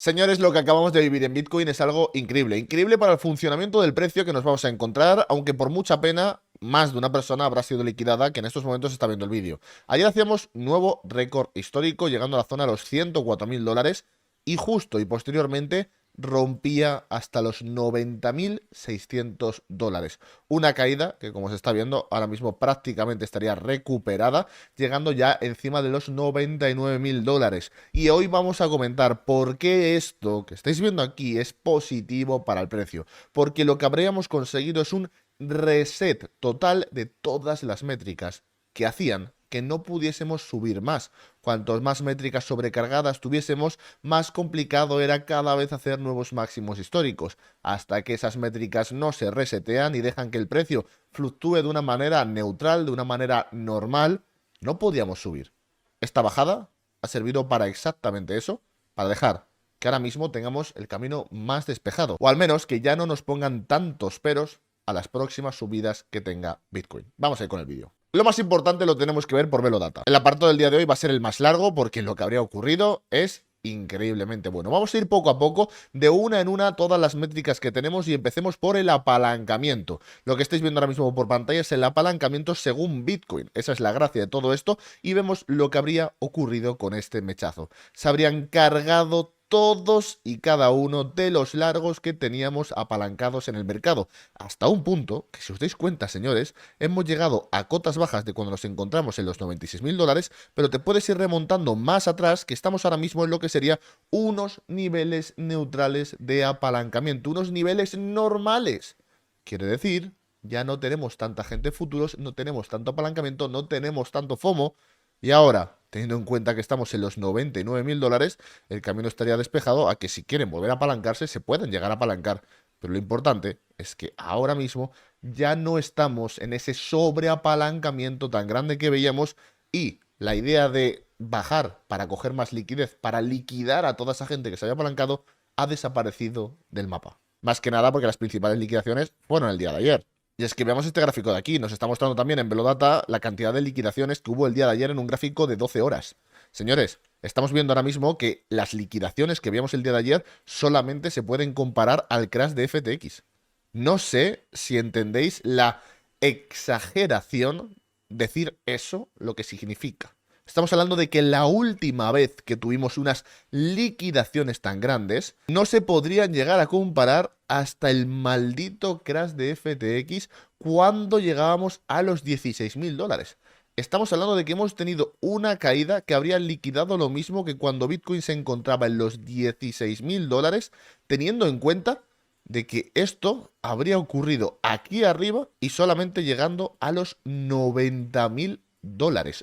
Señores, lo que acabamos de vivir en Bitcoin es algo increíble. Increíble para el funcionamiento del precio que nos vamos a encontrar, aunque por mucha pena, más de una persona habrá sido liquidada que en estos momentos está viendo el vídeo. Ayer hacíamos nuevo récord histórico, llegando a la zona de los $104.000 y justo y posteriormente rompía hasta los $90.600. Una caída que, como se está viendo, ahora mismo prácticamente estaría recuperada, llegando ya encima de los $99.000. Y hoy vamos a comentar por qué esto que estáis viendo aquí es positivo para el precio. Porque lo que habríamos conseguido es un reset total de todas las métricas que hacían que no pudiésemos subir más. Cuantos más métricas sobrecargadas tuviésemos, más complicado era cada vez hacer nuevos máximos históricos, hasta que esas métricas no se resetean y dejan que el precio fluctúe de una manera neutral, de una manera normal, no podíamos subir. Esta bajada ha servido para exactamente eso, para dejar que ahora mismo tengamos el camino más despejado, o al menos que ya no nos pongan tantos peros a las próximas subidas que tenga Bitcoin. Vamos a ir con el vídeo. Lo más importante lo tenemos que ver por Velo Data. El apartado del día de hoy va a ser el más largo porque lo que habría ocurrido es increíblemente bueno. Vamos a ir poco a poco, de una en una, todas las métricas que tenemos y empecemos por el apalancamiento. Lo que estáis viendo ahora mismo por pantalla es el apalancamiento según Bitcoin. Esa es la gracia de todo esto y vemos lo que habría ocurrido con este mechazo. Se habrían cargado todos y cada uno de los largos que teníamos apalancados en el mercado, hasta un punto que, si os dais cuenta, señores, hemos llegado a cotas bajas de cuando nos encontramos en los $96.000, pero te puedes ir remontando más atrás, que estamos ahora mismo en lo que sería unos niveles neutrales de apalancamiento, unos niveles normales. Quiere decir, ya no tenemos tanta gente en futuros, no tenemos tanto apalancamiento, no tenemos tanto FOMO, y ahora, teniendo en cuenta que estamos en los $99.000, el camino estaría despejado a que si quieren volver a apalancarse, se pueden llegar a apalancar. Pero lo importante es que ahora mismo ya no estamos en ese sobreapalancamiento tan grande que veíamos y la idea de bajar para coger más liquidez, para liquidar a toda esa gente que se había apalancado, ha desaparecido del mapa. Más que nada porque las principales liquidaciones fueron el día de ayer. Y es que veamos este gráfico de aquí, nos está mostrando también en Velodata la cantidad de liquidaciones que hubo el día de ayer en un gráfico de 12 horas. Señores, estamos viendo ahora mismo que las liquidaciones que vimos el día de ayer solamente se pueden comparar al crash de FTX. No sé si entendéis la exageración decir eso, lo que significa. Estamos hablando de que la última vez que tuvimos unas liquidaciones tan grandes, no se podrían llegar a comparar hasta el maldito crash de FTX cuando llegábamos a los $16.000. Estamos hablando de que hemos tenido una caída que habría liquidado lo mismo que cuando Bitcoin se encontraba en los $16.000, teniendo en cuenta de que esto habría ocurrido aquí arriba y solamente llegando a los $90.000.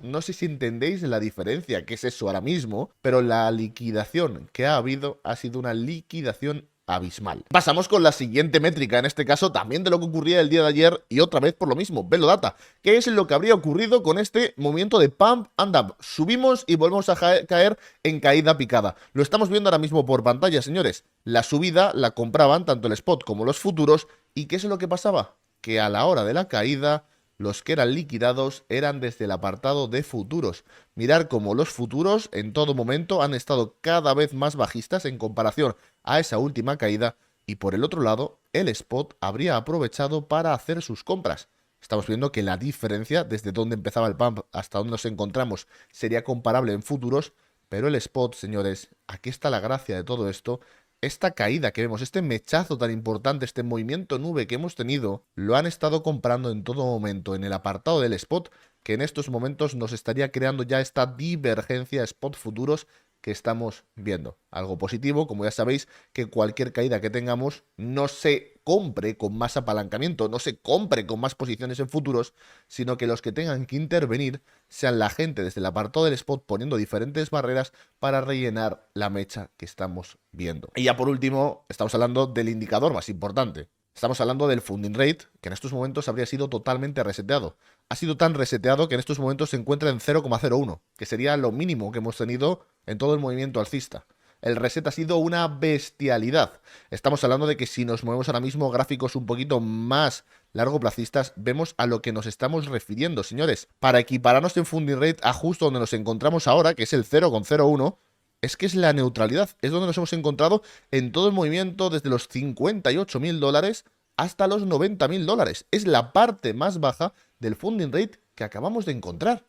No sé si entendéis la diferencia que es eso ahora mismo, pero la liquidación que ha habido ha sido una liquidación abismal. Pasamos con la siguiente métrica, en este caso también de lo que ocurría el día de ayer y otra vez por lo mismo, Velo Data. ¿Qué es lo que habría ocurrido con este movimiento de pump and dump? Subimos y volvemos a caer en caída picada. Lo estamos viendo ahora mismo por pantalla, señores. La subida la compraban tanto el spot como los futuros. ¿Y qué es lo que pasaba? Que a la hora de la caída, los que eran liquidados eran desde el apartado de futuros. Mirar cómo los futuros en todo momento han estado cada vez más bajistas en comparación a esa última caída, y por el otro lado, el spot habría aprovechado para hacer sus compras. Estamos viendo que la diferencia desde donde empezaba el pump hasta donde nos encontramos sería comparable en futuros, pero el spot, señores, aquí está la gracia de todo esto. Esta caída que vemos, este mechazo tan importante, este movimiento nube que hemos tenido, lo han estado comprando en todo momento en el apartado del spot, que en estos momentos nos estaría creando ya esta divergencia spot futuros que estamos viendo. Algo positivo, como ya sabéis, que cualquier caída que tengamos no se compre con más apalancamiento, no se compre con más posiciones en futuros, sino que los que tengan que intervenir sean la gente desde el apartado del spot poniendo diferentes barreras para rellenar la mecha que estamos viendo. Y ya por último, estamos hablando del indicador más importante. Estamos hablando del funding rate, que en estos momentos habría sido totalmente reseteado. Ha sido tan reseteado que en estos momentos se encuentra en 0,01, que sería lo mínimo que hemos tenido en todo el movimiento alcista. El reset ha sido una bestialidad. Estamos hablando de que si nos movemos ahora mismo gráficos un poquito más largoplacistas, vemos a lo que nos estamos refiriendo, señores. Para equipararnos en funding rate a justo donde nos encontramos ahora, que es el 0,01, Es que es la neutralidad, es donde nos hemos encontrado en todo el movimiento desde los 58.000 dólares hasta los 90.000 dólares. Es la parte más baja del funding rate que acabamos de encontrar.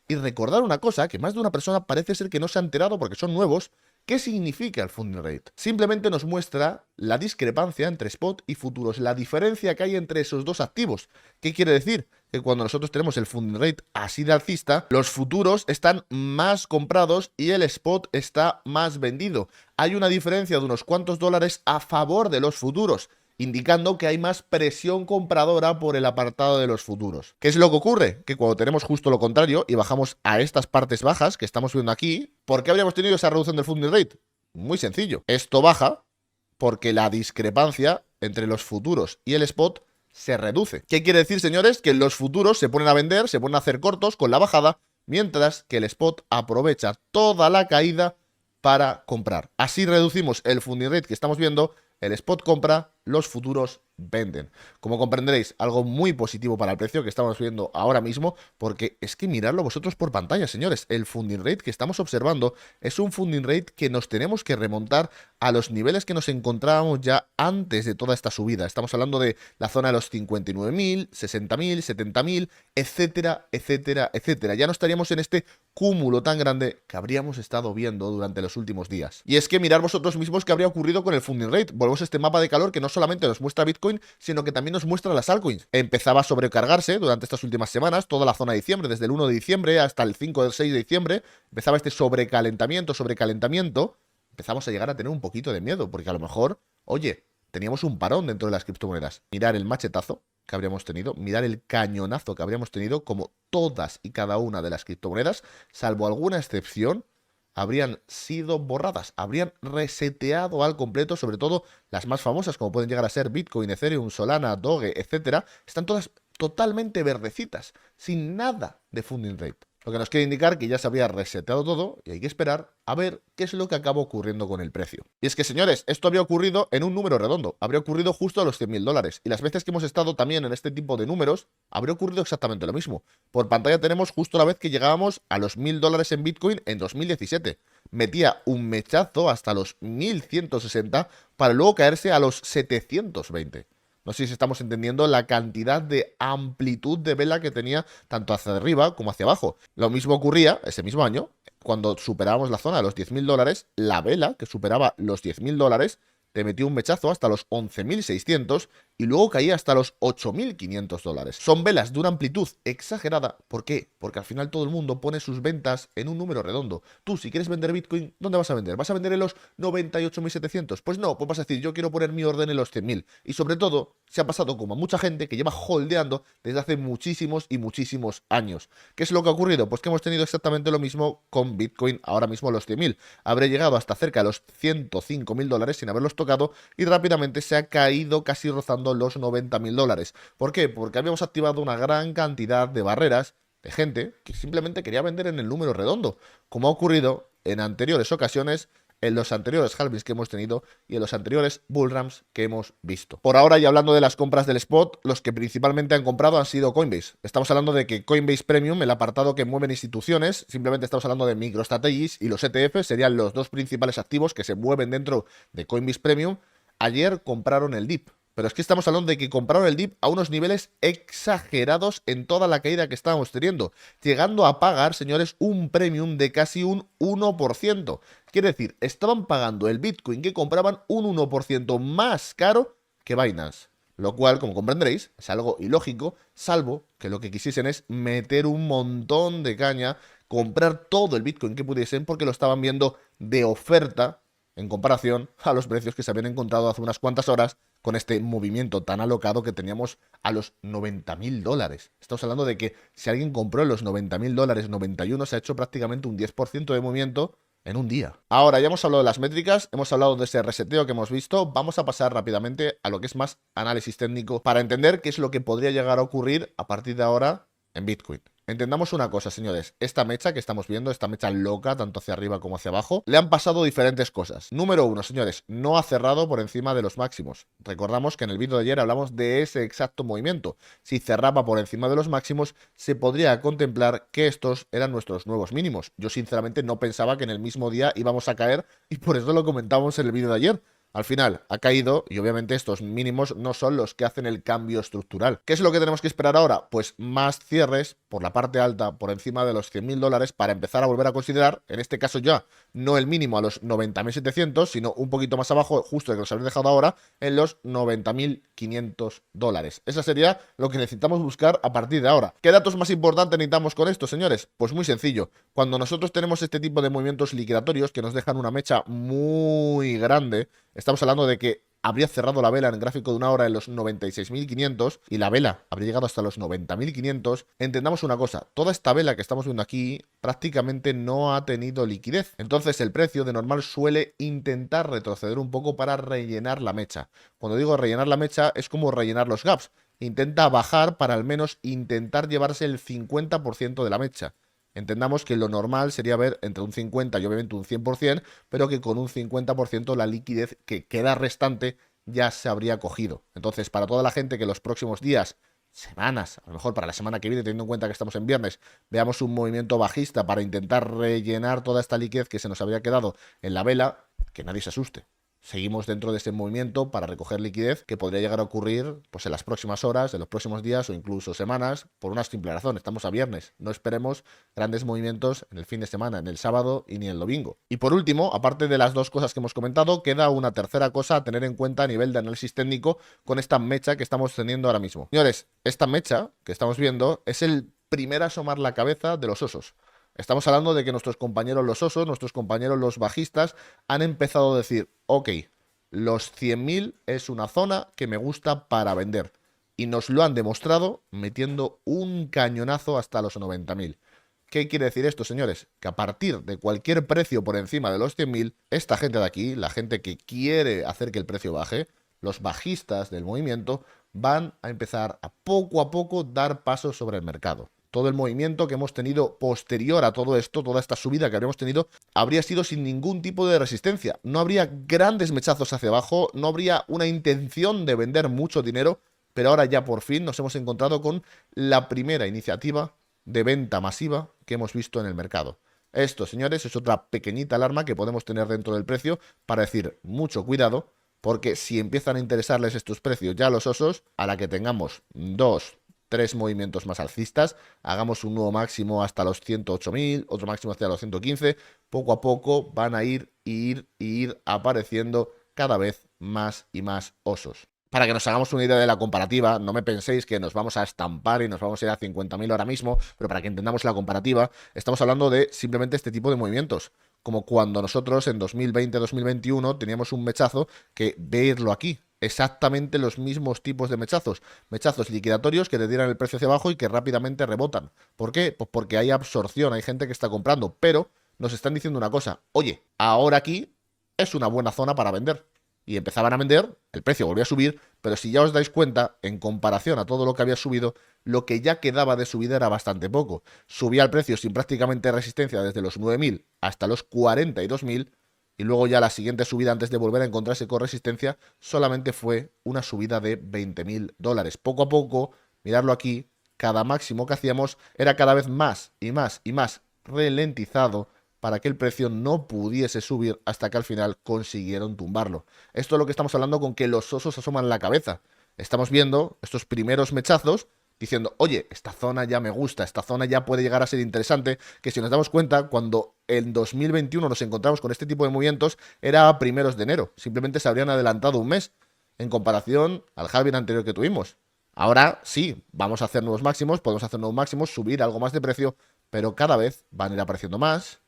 Y recordar una cosa, que más de una persona parece ser que no se ha enterado porque son nuevos. ¿Qué significa el funding rate? Simplemente nos muestra la discrepancia entre spot y futuros, la diferencia que hay entre esos dos activos. ¿Qué quiere decir? Que cuando nosotros tenemos el funding rate así de alcista, los futuros están más comprados y el spot está más vendido. Hay una diferencia de unos cuantos dólares a favor de los futuros, indicando que hay más presión compradora por el apartado de los futuros. ¿Qué es lo que ocurre? Que cuando tenemos justo lo contrario y bajamos a estas partes bajas que estamos viendo aquí, ¿por qué habríamos tenido esa reducción del funding rate? Muy sencillo. Esto baja porque la discrepancia entre los futuros y el spot se reduce. ¿Qué quiere decir, señores? Que los futuros se ponen a vender, se ponen a hacer cortos con la bajada, mientras que el spot aprovecha toda la caída para comprar. Así reducimos el funding rate que estamos viendo. El spot compra, los futuros venden. Como comprenderéis, algo muy positivo para el precio que estamos viendo ahora mismo, porque es que miradlo vosotros por pantalla, señores. El funding rate que estamos observando es un funding rate que nos tenemos que remontar a los niveles que nos encontrábamos ya antes de toda esta subida. Estamos hablando de la zona de los 59.000, 60.000, 70.000, etcétera, etcétera, etcétera. Ya no estaríamos en este cúmulo tan grande que habríamos estado viendo durante los últimos días. Y es que mirad vosotros mismos qué habría ocurrido con el funding rate. Volvemos a este mapa de calor que no solamente nos muestra Bitcoin, sino que también nos muestra las altcoins. Empezaba a sobrecargarse durante estas últimas semanas, toda la zona de diciembre, desde el 1 de diciembre hasta el 5 del 6 de diciembre, empezaba este sobrecalentamiento. Empezamos a llegar a tener un poquito de miedo, porque a lo mejor, oye, teníamos un parón dentro de las criptomonedas. Mirar el machetazo que habríamos tenido, mirar el cañonazo que habríamos tenido, como todas y cada una de las criptomonedas, salvo alguna excepción, habrían sido borradas, habrían reseteado al completo, sobre todo las más famosas, como pueden llegar a ser Bitcoin, Ethereum, Solana, Doge, etcétera, están todas totalmente verdecitas, sin nada de funding rate. Lo que nos quiere indicar que ya se habría reseteado todo y hay que esperar a ver qué es lo que acaba ocurriendo con el precio. Y es que, señores, esto habría ocurrido en un número redondo, habría ocurrido justo a los 100.000 dólares. Y las veces que hemos estado también en este tipo de números, habría ocurrido exactamente lo mismo. Por pantalla tenemos justo la vez que llegábamos a los 1.000 dólares en Bitcoin en 2017. Metía un mechazo hasta los 1.160 para luego caerse a los 720. No sé si estamos entendiendo la cantidad de amplitud de vela que tenía tanto hacia arriba como hacia abajo. Lo mismo ocurría ese mismo año, cuando superábamos la zona de los 10.000 dólares, la vela que superaba los 10.000 dólares te metió un mechazo hasta los 11.600 y luego caía hasta los 8.500 dólares. Son velas de una amplitud exagerada. ¿Por qué? Porque al final todo el mundo pone sus ventas en un número redondo. Tú, si quieres vender Bitcoin, ¿dónde vas a vender? ¿Vas a vender en los 98.700? Pues no, pues vas a decir, yo quiero poner mi orden en los 100.000. Y sobre todo, se ha pasado como a mucha gente que lleva holdeando desde hace muchísimos y muchísimos años. ¿Qué es lo que ha ocurrido? Pues que hemos tenido exactamente lo mismo con Bitcoin ahora mismo a los 100.000. Habré llegado hasta cerca de los 105.000 dólares sin haberlos tocado y rápidamente se ha caído casi rozando los 90.000 dólares. ¿Por qué? Porque habíamos activado una gran cantidad de barreras de gente que simplemente quería vender en el número redondo, como ha ocurrido en anteriores ocasiones, en los anteriores halvings que hemos tenido y en los anteriores bullruns que hemos visto. Por ahora, y hablando de las compras del spot, los que principalmente han comprado han sido Coinbase. Estamos hablando de que Coinbase Premium, el apartado que mueven instituciones, simplemente estamos hablando de MicroStrategies y los ETFs serían los dos principales activos que se mueven dentro de Coinbase Premium. Ayer compraron el dip. Pero es que estamos hablando de que compraron el dip a unos niveles exagerados en toda la caída que estábamos teniendo, llegando a pagar, señores, un premium de casi un 1%. Quiere decir, estaban pagando el Bitcoin que compraban un 1% más caro que Binance. Lo cual, como comprenderéis, es algo ilógico, salvo que lo que quisiesen es meter un montón de caña, comprar todo el Bitcoin que pudiesen porque lo estaban viendo de oferta en comparación a los precios que se habían encontrado hace unas cuantas horas con este movimiento tan alocado que teníamos a los 90.000 dólares. Estamos hablando de que si alguien compró en los 90.000 dólares, 91, se ha hecho prácticamente un 10% de movimiento en un día. Ahora, ya hemos hablado de las métricas, hemos hablado de ese reseteo que hemos visto, vamos a pasar rápidamente a lo que es más análisis técnico para entender qué es lo que podría llegar a ocurrir a partir de ahora en Bitcoin. Entendamos una cosa, señores. Esta mecha que estamos viendo, esta mecha loca, tanto hacia arriba como hacia abajo, le han pasado diferentes cosas. Número uno, señores, no ha cerrado por encima de los máximos. Recordamos que en el vídeo de ayer hablamos de ese exacto movimiento. Si cerraba por encima de los máximos, se podría contemplar que estos eran nuestros nuevos mínimos. Yo sinceramente no pensaba que en el mismo día íbamos a caer y por eso lo comentamos en el vídeo de ayer. Al final ha caído y obviamente estos mínimos no son los que hacen el cambio estructural. ¿Qué es lo que tenemos que esperar ahora? Pues más cierres por la parte alta, por encima de los 100.000 dólares para empezar a volver a considerar, en este caso ya, no el mínimo a los 90.700, sino un poquito más abajo, justo el que os habéis dejado ahora, en los 90.500 dólares. Esa sería lo que necesitamos buscar a partir de ahora. ¿Qué datos más importantes necesitamos con esto, señores? Pues muy sencillo. Cuando nosotros tenemos este tipo de movimientos liquidatorios que nos dejan una mecha muy grande, estamos hablando de que habría cerrado la vela en el gráfico de una hora en los 96.500 y la vela habría llegado hasta los 90.500. Entendamos una cosa, toda esta vela que estamos viendo aquí prácticamente no ha tenido liquidez. Entonces el precio de normal suele intentar retroceder un poco para rellenar la mecha. Cuando digo rellenar la mecha es como rellenar los gaps. Intenta bajar para al menos intentar llevarse el 50% de la mecha. Entendamos que lo normal sería ver entre un 50 y obviamente un 100%, pero que con un 50% la liquidez que queda restante ya se habría cogido. Entonces, para toda la gente que los próximos días, semanas, a lo mejor para la semana que viene, teniendo en cuenta que estamos en viernes, veamos un movimiento bajista para intentar rellenar toda esta liquidez que se nos habría quedado en la vela, que nadie se asuste. Seguimos dentro de ese movimiento para recoger liquidez que podría llegar a ocurrir pues, en las próximas horas, en los próximos días o incluso semanas, por una simple razón. Estamos a viernes. No esperemos grandes movimientos en el fin de semana, en el sábado y ni el domingo. Y por último, aparte de las dos cosas que hemos comentado, queda una tercera cosa a tener en cuenta a nivel de análisis técnico con esta mecha que estamos teniendo ahora mismo. Señores, esta mecha que estamos viendo es el primer asomar la cabeza de los osos. Estamos hablando de que nuestros compañeros los osos, nuestros compañeros los bajistas, han empezado a decir, ok, los 100.000 es una zona que me gusta para vender. Y nos lo han demostrado metiendo un cañonazo hasta los 90.000. ¿Qué quiere decir esto, señores? Que a partir de cualquier precio por encima de los 100.000, esta gente de aquí, la gente que quiere hacer que el precio baje, los bajistas del movimiento, van a empezar a poco dar pasos sobre el mercado. Todo el movimiento que hemos tenido posterior a todo esto, toda esta subida que habríamos tenido, habría sido sin ningún tipo de resistencia. No habría grandes mechazos hacia abajo, no habría una intención de vender mucho dinero, pero ahora ya por fin nos hemos encontrado con la primera iniciativa de venta masiva que hemos visto en el mercado. Esto, señores, es otra pequeñita alarma que podemos tener dentro del precio para decir mucho cuidado, porque si empiezan a interesarles estos precios ya a los osos, a la que tengamos 2-3 movimientos más alcistas, hagamos un nuevo máximo hasta los 108.000, otro máximo hasta los 115, poco a poco van a ir apareciendo cada vez más y más osos. Para que nos hagamos una idea de la comparativa, no me penséis que nos vamos a estampar y nos vamos a ir a 50.000 ahora mismo, pero para que entendamos la comparativa, estamos hablando de simplemente este tipo de movimientos. Como cuando nosotros en 2020-2021 teníamos un mechazo que, veislo aquí, exactamente los mismos tipos de mechazos. Mechazos liquidatorios que te tiran el precio hacia abajo y que rápidamente rebotan. ¿Por qué? Pues porque hay absorción, hay gente que está comprando, pero nos están diciendo una cosa. Oye, ahora aquí es una buena zona para vender. Y empezaban a vender, el precio volvía a subir, pero si ya os dais cuenta, en comparación a todo lo que había subido, lo que ya quedaba de subida era bastante poco. Subía el precio sin prácticamente resistencia desde los 9.000 hasta los 42.000, y luego ya la siguiente subida antes de volver a encontrarse con resistencia solamente fue una subida de 20.000 dólares. Poco a poco, mirarlo aquí, cada máximo que hacíamos era cada vez más y más y más ralentizado para que el precio no pudiese subir hasta que al final consiguieron tumbarlo. Esto es lo que estamos hablando con que los osos asoman la cabeza. Estamos viendo estos primeros mechazos diciendo, oye, esta zona ya me gusta, esta zona ya puede llegar a ser interesante, que si nos damos cuenta, cuando en 2021 nos encontramos con este tipo de movimientos, era a primeros de enero. Simplemente se habrían adelantado un mes en comparación al halving anterior que tuvimos. Ahora sí, vamos a hacer nuevos máximos, podemos hacer nuevos máximos, subir algo más de precio, pero cada vez van a ir apareciendo más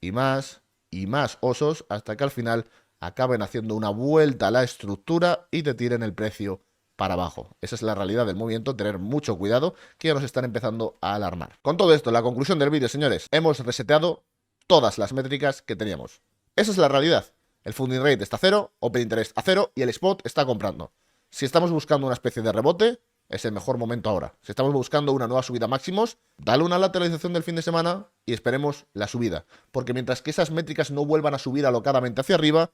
y más osos hasta que al final acaben haciendo una vuelta a la estructura y te tiren el precio para abajo. Esa es la realidad del movimiento, tener mucho cuidado, que ya nos están empezando a alarmar. Con todo esto, la conclusión del vídeo, señores, hemos reseteado todas las métricas que teníamos. Esa es la realidad. El funding rate está a 0, open interest a 0 y el spot está comprando. Si estamos buscando una especie de rebote, es el mejor momento ahora. Si estamos buscando una nueva subida máximos, dale una lateralización del fin de semana y esperemos la subida. Porque mientras que esas métricas no vuelvan a subir alocadamente hacia arriba,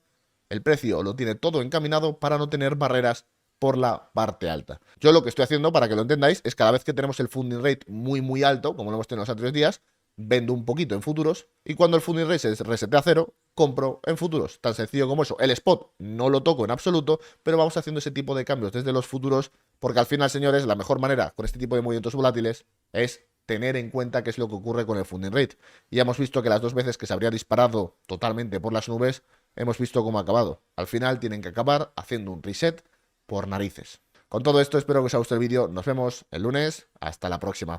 el precio lo tiene todo encaminado para no tener barreras por la parte alta. Yo lo que estoy haciendo, para que lo entendáis, es cada vez que tenemos el funding rate muy alto, como lo hemos tenido los anteriores días, vendo un poquito en futuros y cuando el funding rate se resetea a cero, compro en futuros. Tan sencillo como eso. El spot no lo toco en absoluto, pero vamos haciendo ese tipo de cambios desde los futuros porque al final, señores, la mejor manera con este tipo de movimientos volátiles es tener en cuenta qué es lo que ocurre con el funding rate. Y ya hemos visto que las dos veces que se habría disparado totalmente por las nubes, hemos visto cómo ha acabado. Al final tienen que acabar haciendo un reset por narices. Con todo esto espero que os haya gustado el vídeo. Nos vemos el lunes. Hasta la próxima.